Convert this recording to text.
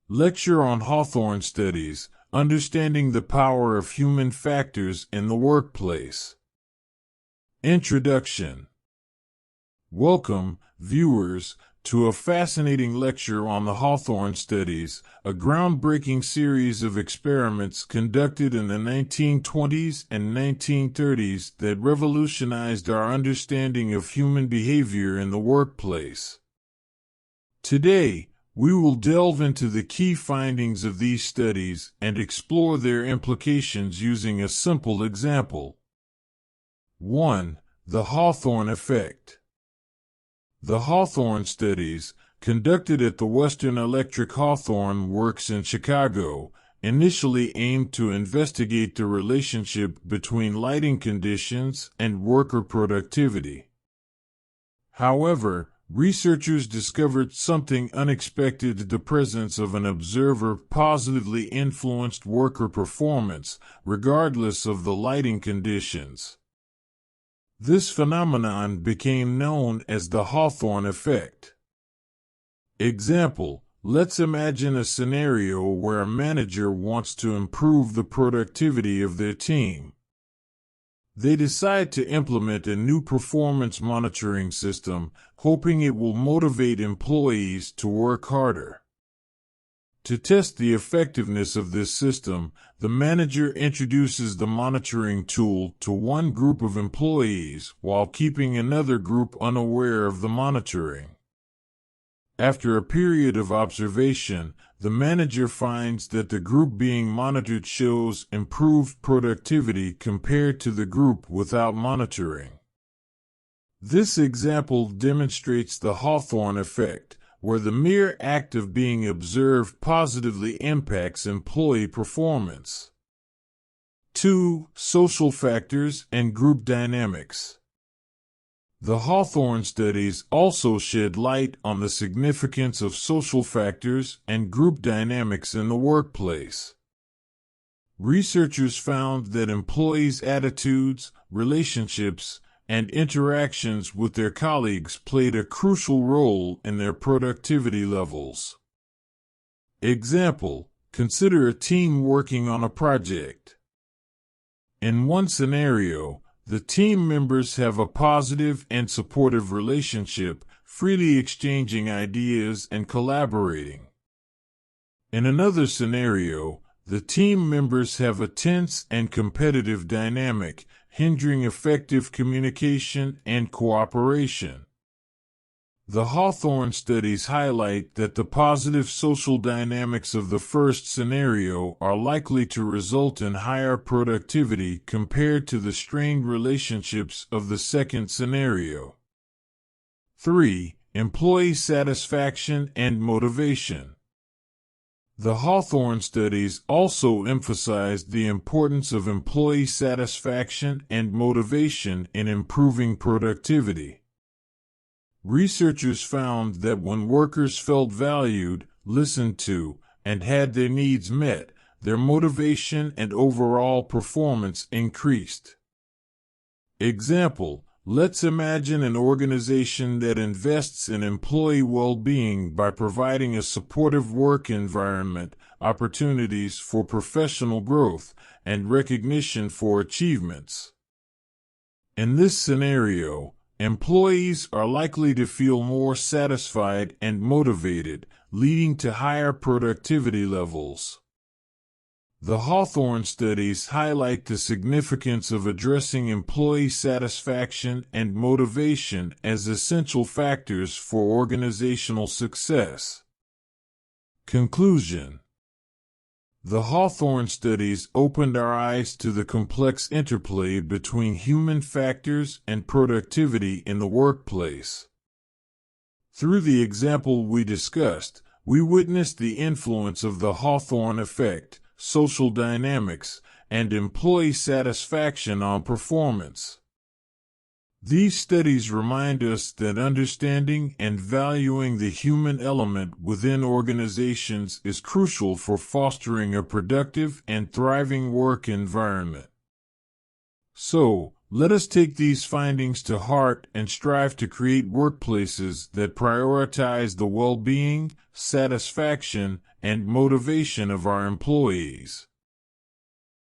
Lecture on Hawthorne Studies, Understanding the Power of Human Factors in the Workplace. Introduction. Welcome, viewers, to a fascinating lecture on the Hawthorne Studies, a groundbreaking series of experiments conducted in the 1920s and 1930s that revolutionized our understanding of human behavior in the workplace. Today, we will delve into the key findings of these studies and explore their implications using a simple example. 1. The Hawthorne Effect. The Hawthorne Studies, conducted at the Western Electric Hawthorne Works in Chicago, initially aimed to investigate the relationship between lighting conditions and worker productivity. However, researchers discovered something unexpected: the presence of an observer positively influenced worker performance, regardless of the lighting conditions. This phenomenon became known as the Hawthorne Effect. Example: let's imagine a scenario where a manager wants to improve the productivity of their team. They decide to implement a new performance monitoring system, hoping it will motivate employees to work harder. To test the effectiveness of this system, the manager introduces the monitoring tool to one group of employees while keeping another group unaware of the monitoring. After a period of observation, the manager finds that the group being monitored shows improved productivity compared to the group without monitoring. This example demonstrates the Hawthorne effect, where the mere act of being observed positively impacts employee performance. 2. Social factors and group dynamics. The Hawthorne Studies also shed light on the significance of social factors and group dynamics in the workplace. Researchers found that employees' attitudes, relationships, and interactions with their colleagues played a crucial role in their productivity levels. Example: consider a team working on a project. In one scenario, the team members have a positive and supportive relationship, freely exchanging ideas and collaborating. In another scenario, the team members have a tense and competitive dynamic, hindering effective communication and cooperation. The Hawthorne Studies highlight that the positive social dynamics of the first scenario are likely to result in higher productivity compared to the strained relationships of the second scenario. 3. Employee satisfaction and motivation. The Hawthorne Studies also emphasized the importance of employee satisfaction and motivation in improving productivity. Researchers found that when workers felt valued, listened to, and had their needs met, their motivation and overall performance increased. Example: let's imagine an organization that invests in employee well-being by providing a supportive work environment, opportunities for professional growth, and recognition for achievements. In this scenario, employees are likely to feel more satisfied and motivated, leading to higher productivity levels. The Hawthorne Studies highlight the significance of addressing employee satisfaction and motivation as essential factors for organizational success. Conclusion. The Hawthorne Studies opened our eyes to the complex interplay between human factors and productivity in the workplace. Through the example we discussed, we witnessed the influence of the Hawthorne effect, social dynamics, and employee satisfaction on performance. These studies remind us that understanding and valuing the human element within organizations is crucial for fostering a productive and thriving work environment. So, Let us take these findings to heart and strive to create workplaces that prioritize the well-being, satisfaction, and motivation of our employees.